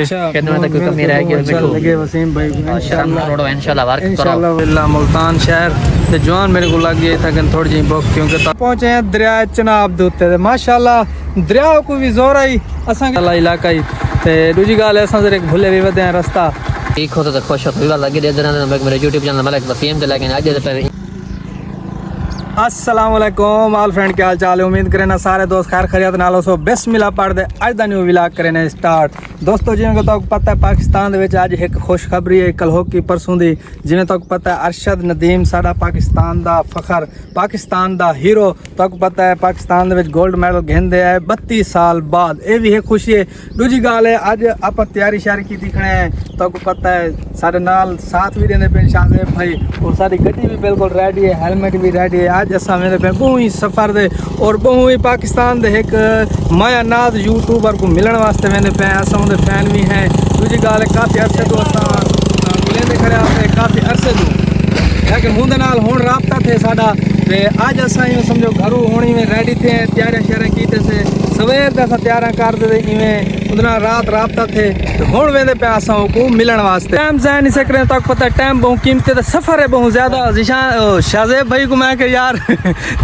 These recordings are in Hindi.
खिदमत कोई कमी रहेगी लगे वसीम भाई इंशाल्लाह मुल्तान शहर ते जवान मेरे को लग गया था कि थोड़ी जी बुक क्योंकि पहुंचे हैं दरिया चनाब दे उत्ते माशाल्लाह दरिया को भी जोर आई असा इलाका ही ते दूजी गाल है असा जरे भुले भी वदे रास्ता ठीक होता तो खुश होता लगे दे देना मेरे YouTube चैनल मलिक वसीम ते लेकिन आज दे अस्सलाम वालेकुम ऑल फ्रेंड क्या हाल चाल है उम्मीद करें ना सारे दोस्त खैर खैरियत नाल सो बिस्मिल्लाह पढ़ दे आज दा न्यू व्लॉग करें स्टार्ट दोस्तों जिवें को तक पता है पाकिस्तान दे विच आज एक खुशखबरी है कल हो की परसों दी जिवें तक पता है अरशद नदीम साडा पाकिस्तान दा फखर पाकिस्तान दा हीरो तक पता है पाकिस्तान दे विच गोल्ड मेडल घेंदे है 32 साल बाद ये भी है खुशी है दूजी गाल है आज आप तैयारी शारी की दिखने तक पता है सारे नाल साथ भी देने पे शाहजेब भाई और सारी गड्डी भी बिल्कुल रेडी है हेलमेट भी रेडी है आज असा मेरे पे बहु ही सफ़र दे और बहु ही पाकिस्तान दे एक माया नाज यूट्यूबर को मिलने वास्ते मैंने पे असा उनके फैन भी हैं दूजी गाल है काफ़ी अरसे तो मिलेंदे खड़े आपसे काफ़ी अरसे तो लेकिन उनके नाल हुण राबता थे साडा ते आज असा यूँ समझो घरों होनी में रेडी थे तैयारियां श्यारियां कीते से सवेर ते असां तैयारियां करते थे इवें उदना रात राबता थे हुण वेंदे पे असां को मिलण वास्ते टाइम जाए नहीं सक रहे तक पता टाइम बहुत कीमती तो सफ़र है बहुत ज़्यादा जिशान शाहजेब भाई को मैं कि यार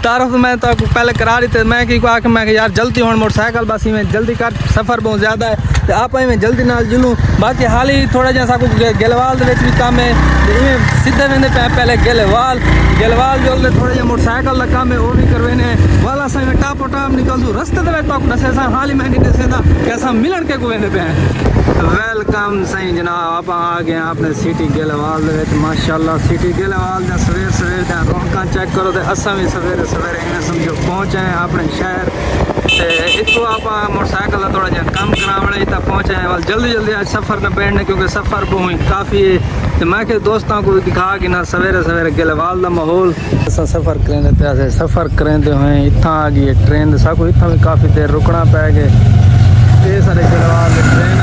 तारफ मैं तो पहले करा रही थी मैं कि आके मैं कि यार जल्दी होने मोटरसाइकिल बस में जल्दी कर सफ़र बहुत ज़्यादा है तो आप में जल्दी नाल जुलूँ बाकी हाल ही थोड़ा जैसा गेलवाल भी काम है इवें सीधे वेंदे पे पहले गेलवाल जो थोड़ा जहा मोटरसाइकिल का काम है वो भी करवेने वाला सा टापो टाप निकल दूँ रस्ते तो दसे हाल ही मैं नहीं दसे कि असा मिलन के को वेंदे पे वेलकम सही जनाब आप आ गए आपने सिटी गेलवाल माशाल्लाह सिटी गेलवाल दा सवेर सवेर दा रौनक चेक करो तो असा भी सवेरे सवेरे इवें समझो पहुंचे हैं अपने शहर इतो आप मोटरसाइकिल का थोड़ा जहा कम करावने तक पहुंचे हैं वाल जल्दी आज सफ़र न बैठने क्योंकि सफ़र बहुत काफ़ी है तो मैं के दोस्तों को दिखा कि ना सवेरे सवेरे गेलवाल का माहौल असा सफ़र करेंदे पे सफ़र करेंदे हुए इतना आ गई है ट्रेन साको इतना भी काफ़ी देर रुकना पै गए ये सारे गेलवाल ट्रेन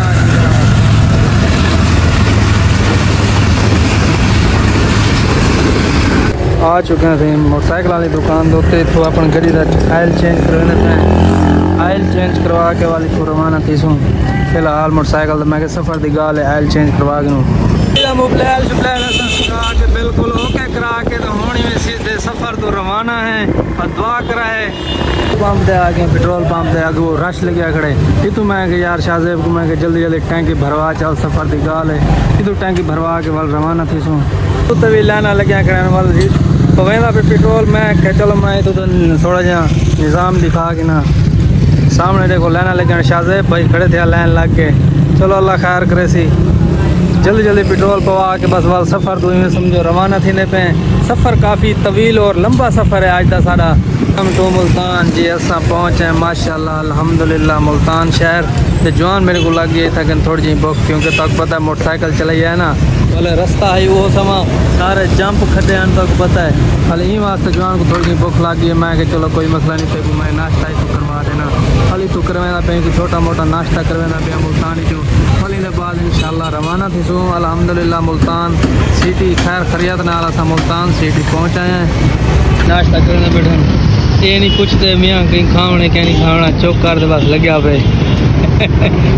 आ चुके हैं मोटरसाइकिल वाली दुकान दोते इतों अपन गड्डी का आयल चेंज करवाने आयल चेंज करवा के वाली को रवाना थी सूँ फिलहाल मोटरसाइकिल मैं सफ़र की गाल है आयल चेंज करवा के बिल्कुल ओके करा के तो होनी में सीधे सफ़र तो रवाना है और दुआ करा है पंप दे आगे पेट्रोल पंप दे आगे रश लगे खड़े इतू मैं कि यार शाहजेब को मैं कि जल्दी टैंकी भरवा चल सफ़र की गाल है इतू टैंकी भरवा के वाल रवाना थी सूँ तो तभी लाना लगे खड़े वाल तो वहीं पे पेट्रोल मैं क्या चलो मैं तो थोड़ा जहा निज़ाम दिखा के ना सामने देखो लाना लगे शाहजेब भाई खड़े थे लाइन लग के चलो अल्लाह खैर करे सी जल्दी पेट्रोल पवा के बस वाल सफ़र तो में समझो रवाना थी पे सफ़र काफ़ी तवील और लंबा सफ़र है आज का साड़ा हम तो मुल्तान जी असा पहुँचे माशाल्लाह अल्हम्दुलिल्लाह मुल्तान शहर ते जवान मेरे को लग गया था कि थोड़ी जी बुक क्योंकि तक पता है मोटरसाइकिल चलाई है ना पहले रास्ता है वो समा सारे जंप खड्डे आने तक पता है खाली ई वास्ते जवान को थोड़ी जी भुख लग गई है मैं कि चलो कोई मसला नहीं पे मैं नाश्ता ही तो करवा देना खाली तो करवाना पे कि छोटा मोटा नाश्ता करवाना पे मुल्तान ही जो खाली ने बाद इंशाल्लाह रवाना थी सो अल्हम्दुलिल्लाह मुल्तान सिटी खैर खैरियत नाल असा मुल्तान सिटी पहुँच आए हैं नाश्ता करने बैठे ये नहीं पूछते मियाँ कहीं खावने क्या नहीं खावना चौक कर दे बस लग्या पे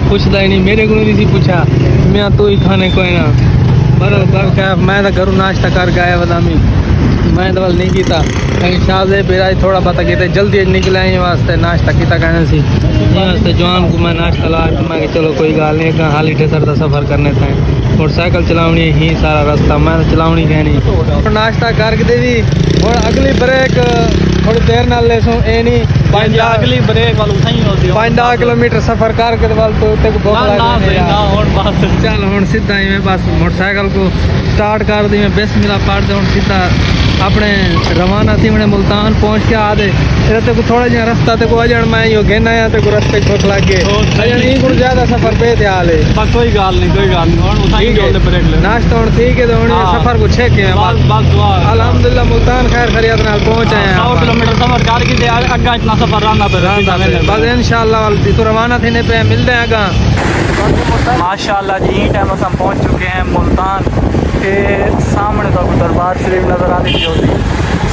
पूछता ही नहीं मेरे को नहीं पूछा मियाँ तू ही खाने कोई ना बराबर क्या मैं तो घरों नाश्ता कर गया बदामी मैं तो नहीं किया कहीं शाहजेब फिर थोड़ा पता किया जल्दी निकले वास्ते नाश्ता किया कहने सी वास्ते जवान को मैं नाश्ता ला के मैं चलो कोई गल नहीं हाल ही ठेसर का सफ़र करने थे मोटरसाइकिल चलावनी ही सारा रास्ता मैं तो चलावनी कहनी नाश्ता करके भी और अगली ब्रेक थोड़ी देर नाल ले सो ए नहीं अगली ब्रेक वाल 5 किलोमीटर सफ़र करके वाल तो चल हुण सीधा ही बस मोटरसाइकिल को स्टार्ट कर दी मैं बिस्मिल्लाह पढ़ दे सीधा अपने रवाना थी मैंने मुल्तान पहुँच के आ दे तेरे को थोड़ा जहा रास्ता ते को अजन मैं यो घेना आया ते को रस्ते भुख लग गए अजन ई को ज़्यादा सफ़र पे थे हाल है कोई गल नहीं नाश्ता हुण ठीक है तो हुण सफ़र को छे के अल्हम्दुलिल्लाह मुल्तान खैर खैरियत नाल पहुँच आए 100 किलोमीटर सफ़र करके अग्गा इतना सफ़र रहना पे बस इंशाल्लाह तो रवाना थी पे मिलते हैं अग्गा माशाल्लाह जी ई टाइम हम पहुँच चुके हैं मुल्तान के सामने तो दरबार शरीफ नज़र आने की होती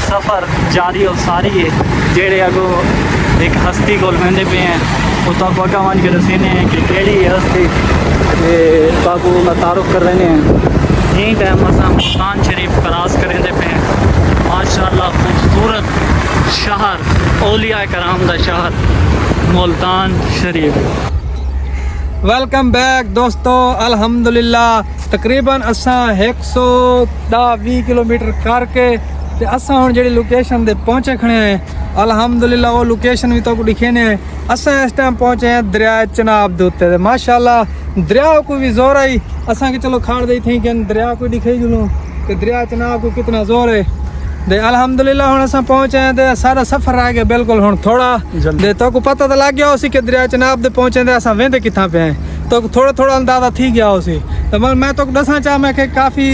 सफ़र जारी और सारी है जेड़े अगो एक हस्ती को लेंदे पे हैं वो तो अग्गा वन के दसीने हैं कि केड़ी हस्ती ते बाबू का तारुफ कर रहे हैं। यही टाइम असां मुल्तान शरीफ क्रॉस करेंदे पे माशाअल्लाह खूबसूरत शहर औलिया कराम दा शहर मुल्तान शरीफ। वेलकम बैक दोस्तों, अल्हम्दुलिल्लाह तकरीबन असां 120 किलोमीटर करके ते असां हुण जेह्ड़ी लोकेशन ते पहुंचे खड़े हैं। अल्हम्दुलिल्लाह वो लोकेशन भी तो दिखेने असां इस टाइम पहुंचे हैं दरिया चनाब दे उत्ते ते माशाअल्लाह दरिया को भी जोर आई। असां के चलो खाड़ दई थी कि दरिया को दिखे जुलूं कि दरिया चनाब को कितना जोर है। दे अल्हम्दुलिल्लाह हुण असां पहुंचे हैं ते सारा सफर रह गया बिल्कुल हुण थोड़ा दे तो को पता तो लग गया उसी कि दरिया चनाब दे पहुंचे ते असां वेंदे किथां पे हैं तो थोड़ा थोड़ा अंदाजा थी गया उसी। तो मैं तो दसा चाह मैं कि काफ़ी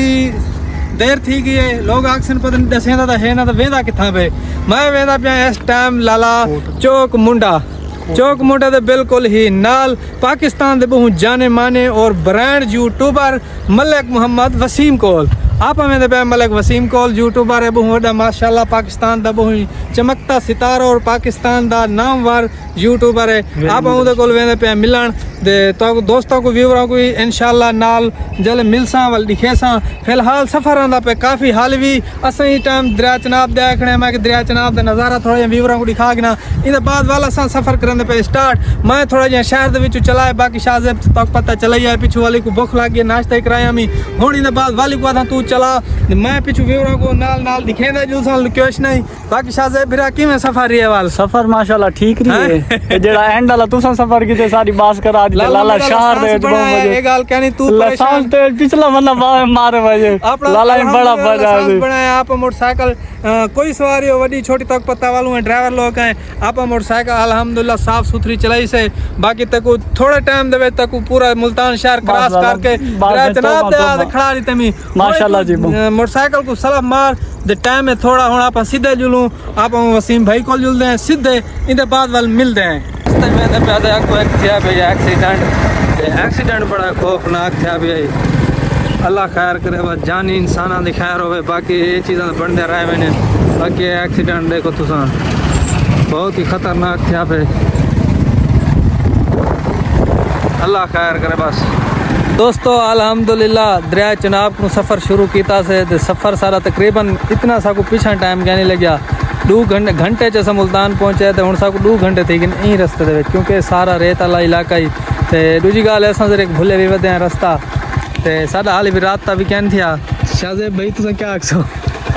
देर थी गई है। लोग अक्सर पता नहीं दसेंदा तो है ना तो वेंदा किथां पे। मैं वेंदा पिया इस टाइम लाला चौक मुंडा दे बिल्कुल ही नाल पाकिस्तान दे बहुत जाने माने और ब्रांड यूट्यूबर मलिक मोहम्मद वसीम कोल आप हमें पे मलिक वसीम कोल यूट्यूबर है बहुत वड्डा माशाल्लाह पाकिस्तान दा बहुत चमकता सितारा और पाकिस्तान दा नामवर यूट्यूबर है। आप उहदे कोल वेंदे पे मिलन दे तो दोस्तों को व्यूअरां को इंशाल्लाह नाल जल मिलसा वल दिखेसा। फिलहाल सफर आंदा पे काफ़ी हाल भी असां ही टाइम दरिया चनाब देखने मैं कि दरिया चनाब दा नज़ारा थोड़ा जिहा व्यूअरां को दिखा गिना। इहदे बाद वाला असां सफर करन पे स्टार्ट मैं थोड़ा जिहा शहर दे विच चलाए बाकी शाहजेब तक पता चला ही है पिछू वाली को भुख लग गई नाश्ता कराया मी हुण इहदे बाद वाली को आदा तू चला मैं पिछू व्यूअरां को नाल नाल दिखेंदा जुलसा लोकेशन नहीं बाकी शाहजेब फिर किवें सफर रही है वाल सफर माशाल्लाह ठीक रही है। जेड़ा एंड वाला तुसा सफर कीते सारी बास करा लाला शहर दे ये गाल कहनी तू लाइसेंस ते पिछला बंदा मारे वजे लाला ने बड़ा बजा बनाया। आप मोटरसाइकिल कोई सवारी हो वडी छोटी तक पता वालों है ड्राइवर लोग हैं आप मोटरसाइकिल अल्हम्दुलिल्लाह साफ सुथरी चलाई से बाकी तक थोड़े टाइम दे तक पूरा मुल्तान शहर क्रॉस करके जनाब दे खड़ा रही तमी माशाल्लाह जी मोटरसाइकिल को सलाम मार दे टाइम है थोड़ा हुण आप सीधे जुलूं आप वसीम भाई को जुलदे हैं सीधे इनके बाद वाल मिलते हैं। रास्ते में ते पैदा को एक थिया पे एक्सीडेंट बड़ा खौफनाक थिया पे अल्लाह खैर करे बस जानी इंसाना दी खैर होवे बाकी ये चीज़ां बनदे रहे मैंने बाकी एक्सीडेंट देखो तुसां बहुत ही खतरनाक थिया पे अल्लाह खैर करे बस। दोस्तों अल्हम्दुलिल्लाह दरिया चनाब को सफ़र शुरू किया से सफ़र सारा तकरीबन इतना साकू पिछा टाइम कहने लग्या 2 घंटे च मुल्तान पहुंचे तो हूँ साकू 2 घंटे थी गए यहीं रस्ते दे क्योंकि सारा रेत वाला इलाका ही तो दूजी गाल है असां एक भुले भी वधे हैं रस्ता तो साडा हाल भी रात का भी कहन थिया। शाहजेब भाई तुम क्या आखो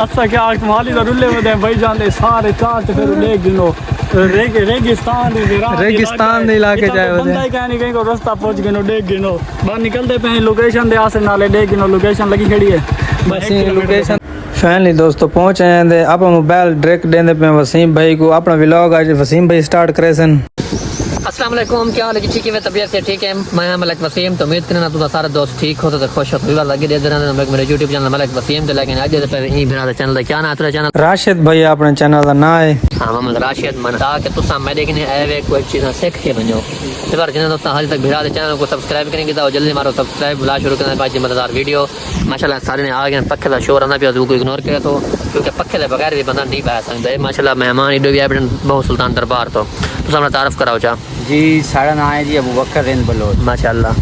असा क्या आख माली दा रुले वधे भाई जांदे सारे चार ते फिर ले गिनो रेगिस्तान दे इलाके जाए बंदा ही कहनी कहीं को रास्ता पहुंच गिनो देख गिनो बाहर निकलते पे लोकेशन दे आसे नाले देख गिनो लोकेशन लगी खड़ी है बस लोकेशन फाइनली दोस्तों पहुंचे हैं आप मोबाइल डायरेक्ट देंदे पे वसीम भाई को अपना व्लॉग आज वसीम भाई स्टार्ट करे सन। अस्सलाम वालेकुम क्या हाल है ठीक है तबीयत से ठीक है मैं मलिक वसीम तो उम्मीद करना तुम सारे दोस्त ठीक हो तो खुश हो लगे दे मेरे यूट्यूब चैनल मलिक वसीम तो लेकिन आज ई बिना चैनल क्या ना तेरा चैनल राशिद भाई अपने चैनल का ना है हां मोहम्मद राशिद मन ताकि तुसा मैं देखने आए वे कोई चीज़ सीख के बनो इस बार जिन्हें दोस्तों हाल तक बिना चैनल को सब्सक्राइब करेंगे तो जल्दी मारो सब्सक्राइब ला शुरू करना पाजी मजेदार वीडियो माशाल्लाह सारे ने आ गए पक्के का शोर आना पिया को इग्नोर करे तो क्योंकि पक्के के बगैर भी बंदा नहीं बैठ सकता माशाल्लाह मेहमान इडो भी आए बहुत सुल्तान दरबार तो तुम अपना तारफ कराओ चा जी साड़ा नाम है जी अबू बकर रेन बलोच माशाल्लाह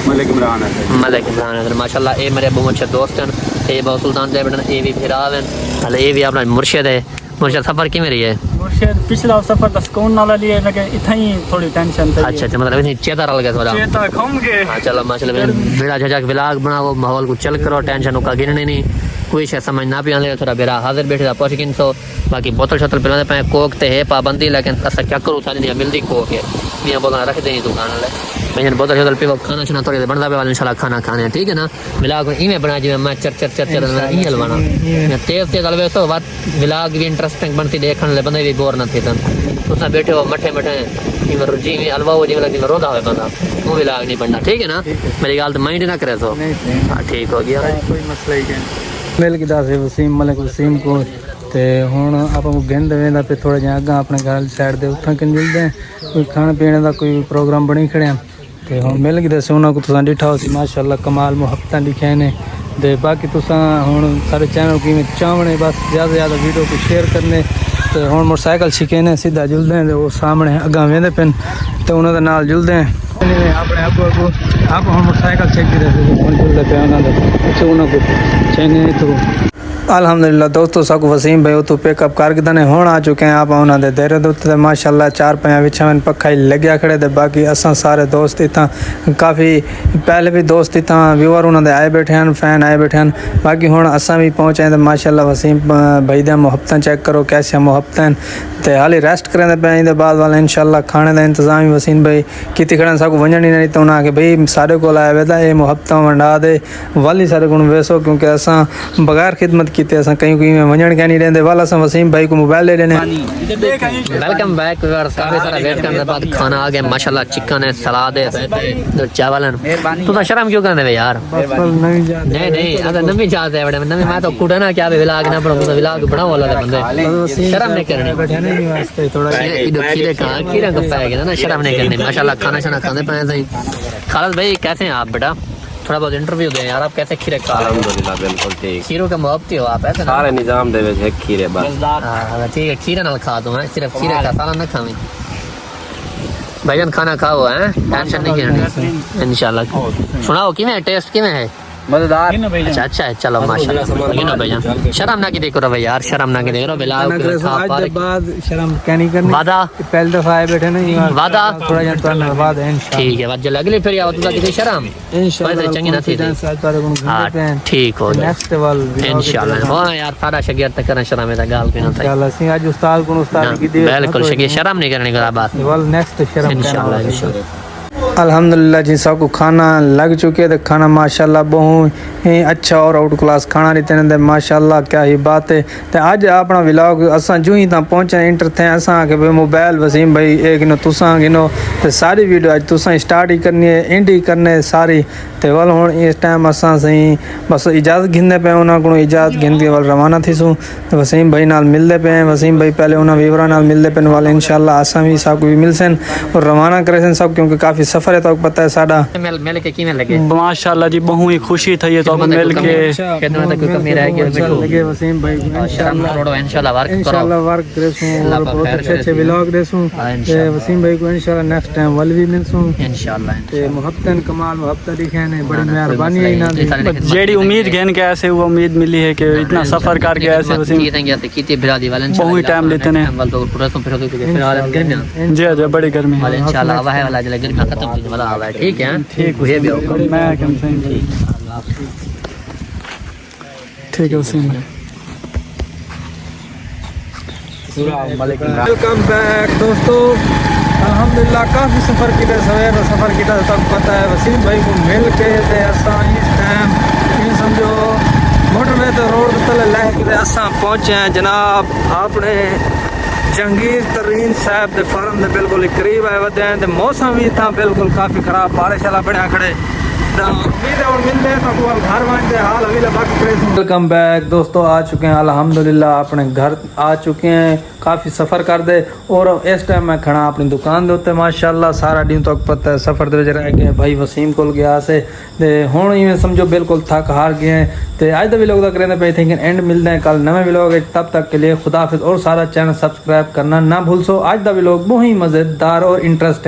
मलिक इमरान है माशाल्लाह ये मेरे अबू अच्छे दोस्त हैं ये बहुत सुल्तान दे बेटन ये भी फिरा हैं हले ये भी अपना मुर्शिद है मुर्शिद सफर किमें रही है मुर्शिद पिछला सफर दा सुकून नाला लिए लगे इतना ही थोड़ी टेंशन थी अच्छा मतलब इतनी चेता रल गया थोड़ा चेता घूम के हां चलो माशाल्लाह बेड़ा झजक व्लॉग बनाओ माहौल को चल करो टेंशन का गिनने नहीं कोई शे समझ ना पिया ले थोड़ा बेरा हाजिर बैठे दा पहुंच किन तो बाकी बोतल शतल पिलाने पे कोक ते है पाबंदी लेकिन असा क्या करूं सारी नहीं मिलती कोक है मियां बोला रख देनी दुकान ले मैं बोतल शतल पियो खाना छना थोड़ी बनदा पे वाले इंशाल्लाह खाना खाने ठीक है ना व्लॉग इमे बना जी मैं चर चर चर चर ई हलवाना मैं तेज तेज हलवे सो बात व्लॉग भी इंटरेस्टिंग बनती देखने ले बंदे भी बोर ना थे तन तुसा बैठे हो मठे मठे इमर जी में हलवा हो जी लगी रोंदा होवे बंदा वो व्लॉग नहीं बनना ठीक है ना मेरी गाल तो माइंड ना करे तो हां ठीक हो गया कोई मसला ही नहीं मिल के दस वसीम मलिक वसीम को ते हुण आपां गिनदे वेंदा पे थोड़ा जिहा अग्गां अपने घर साइड दे उत्थां कि मिलदे कोई खाने पीने का कोई प्रोग्राम बनी खड़े ते हुण मिल के दस्सो उन्हां को तुसां डिठा हो सी माशाअल्लाह कमाल मुहब्बतां लिखियां ने ते बाकी तुसां हुण सारे चैनल की चावने बस ज़्यादा वीडियो को शेयर करने ਤੇ ਹੁਣ ਮੋਟਰਸਾਈਕਲ ਛਿਕੇ ਨੇ ਸਿੱਧਾ ਜੁਲਦੇ ਨੇ ਉਹ ਸਾਹਮਣੇ ਅੱਗਾ ਵੇਂਦੇ ਪੈਣ ਤੇ ਉਹਨਾਂ ਦੇ ਨਾਲ ਜੁਲਦੇ ਨੇ ਆਪਣੇ ਅੱਗੋਂ ਆਪ ਹੁਣ ਮੋਟਰਸਾਈਕਲ ਚੈੱਕ ਕਰਦੇ ਹੁਣ ਜੁਲਦੇ ਪਏ ਉਹਨਾਂ ਦੇ ਅੱਛਾ ਉਹਨਾਂ ਕੋ ਚੈਨੇ ਤੋਂ अल्हम्दुलिल्लाह दोस्तों सब वसीम भाई तो पिकअप करके ने हुण आ चुके हैं आप उन्होंने देर उत्ते माशाल्लाह चार पैया विच में पक्का ही लग्या खड़े ते बाकी असां सारे दोस्त इतना काफ़ी पहले भी दोस्त इतना व्यूअर उन्होंने आए बैठे हैं फैन आए बैठे हैं बाकी हुण असां भी पहुंचे तो माशाल्लाह वसीम भाई दा मुहब्बत चेक करो कैसे मुहब्बत ते हाली रेस्ट करें पे इंदे बाद वाले इंशाल्लाह खाने का इंतजाम ही वसीम भाई कितने खड़े सब वजन ही नहीं तो उन्हें भाई सारे को आया वेदा ये मुहब्बत वंडा दे वाली सारे को वैसो क्योंकि असां बगैर खिदमत किते असां कहीं में वजन क्या नहीं रहंदे वाला असां वसीम भाई को मोबाइल ले लेने वेलकम बैक काफी सारा वेट करने के बाद खाना आ गया माशाल्लाह चिकन है सलाद है तो चावल है तू तो शर्म क्यों करने यार नहीं नहीं अगर नमी जाते है बड़े नमी मैं तो कुड़ा ना क्या विलाग ना पड़ो तो विलाग बनाओ वाला बंदे शर्म नहीं करनी थोड़ा खीरे का पाएगा ना शर्म नहीं करनी माशाल्लाह खाना शाना खाने पाए सही खालिद भाई कैसे हैं आप बेटा थोड़ा बहुत इंटरव्यू दें यार आप कैसे खीरे खा रहे हो अल्हम्दुलिल्लाह बिल्कुल ठीक खीरों का मुहब्बती हो आप ऐसे सारे निजाम दे विच एक खीरे बस हाँ ठीक है खीरा ना खा दो सिर्फ खीरे का साला ना खावे भाईजान खाना खाओ है टेंशन नहीं करनी इंशाल्लाह सुनाओ कि में टेस्ट कि में है मजेदार अच्छा अच्छा है चलो माशाल्लाह गिनो भाईजान शर्म ना की देखो रो भाई यार शर्म ना की देखो बिलाल आज के बाद शर्म क्या नहीं करनी वादा पहले दफा आए बैठे नहीं वादा थोड़ा जन तो बाद है इंशाल्लाह ठीक है बाद जो अगली फिर आओ तो किसी शर्म इंशाल्लाह चंगी ना थी हां ठीक हो जाए नेक्स्ट वाल इंशाल्लाह हो यार सारा शगिर तक करना शर्म है गाल के ना था इंशाल्लाह सी आज उस्ताद को उस्ताद की दे बिल्कुल शगिर शर्म नहीं करने का बात वाल नेक्स्ट शर्म इंशाल्लाह इंशाल्लाह अल्हम्दुलिल्लाह जी सबको खाना लग चुके तो खाना माशाल्लाह बहुत ही अच्छा और आउट क्लास खाना देते हैं माशाल्लाह क्या ही बात है तो आज अपना व्लॉग असां जो ही ता पहुंचे इंटर थे असां के मोबाइल वसीम भाई एक नो तुसां गिनो तो सारी वीडियो आज तुसां स्टार्ट ही करनी है एंड ही करने सारी तो वाल हुण इस टाइम असां सही बस इजाज़त घिंदे पे उन्हां को इजाज़त घिन के वाल रवाना थीसूं तो वसीम भाई नाल मिलते पे वसीम भाई पहले उन्हां वीवरा नाल मिलते पे वाले इंशाल्लाह असां भी सब भी मिलसन और रवाना करे सब क्योंकि काफ़ी सफ़र है तो पता है साडा मिल के किने लगे माशाल्लाह जी बहुत ही खुशी थी ये तो मिल के कितना तक कमी रह गई लगे वसीम भाई इंशाल्लाह वर्क करेसू और बहुत अच्छे व्लॉग देसू वसीम भाई को इंशाल्लाह नेक्स्ट टाइम वल भी मिलसू इंशाल्लाह ते मोहब्बतन कमाल मोहब्बत दिखे ने बड़ी मेहरबानी है ना जेडी उम्मीद घेन के ऐसे वो उम्मीद मिली है कि इतना सफर करके ऐसे वसीम कितने बिरादी वाले बहुत टाइम लेते हैं जी जी बड़ी गर्मी है इंशाल्लाह आवा है वाला जला गर्मी खत्म होने वाला आवा है ठीक है ठीक हुए भी होगा मैं कम से ठीक है वसीम वेलकम बैक दोस्तों अल्हम्दुलिल्लाह काफ़ी सफ़र किया सवेर सफ़र किया तब पता है वसीम भाई को मिल के असां इस टाइम ये समझो मोटरवे तो रोड तले लह के असां पहुंचे हैं जनाब अपने जहांगीर तरीन साहब के फार्म के बिल्कुल करीब आए वधे हैं तो मौसम भी था बिल्कुल काफ़ी ख़राब बारिश वाला बनया खड़े वेलकम बैक दोस्तों आ चुके हैं अल्हम्दुलिल्लाह अपने घर आ चुके हैं काफ़ी सफ़र कर दे और इस टाइम मैं खड़ा अपनी दुकान के उत्ते माशाल्लाह सारा दिन तक पता है सफ़र दे रह गए भाई वसीम को गया से हुण इवें समझो बिल्कुल थक हार गए हैं तो अज का व्लॉग का करें पे थिंक एंड मिलते हैं कल नवे व्लॉग तब तक के लिए खुदाफिज और सारा चैनल सब्सक्राइब करना ना भूल सो आज का व्लॉग बहुत ही मज़ेदार और इंटरेस्टिंग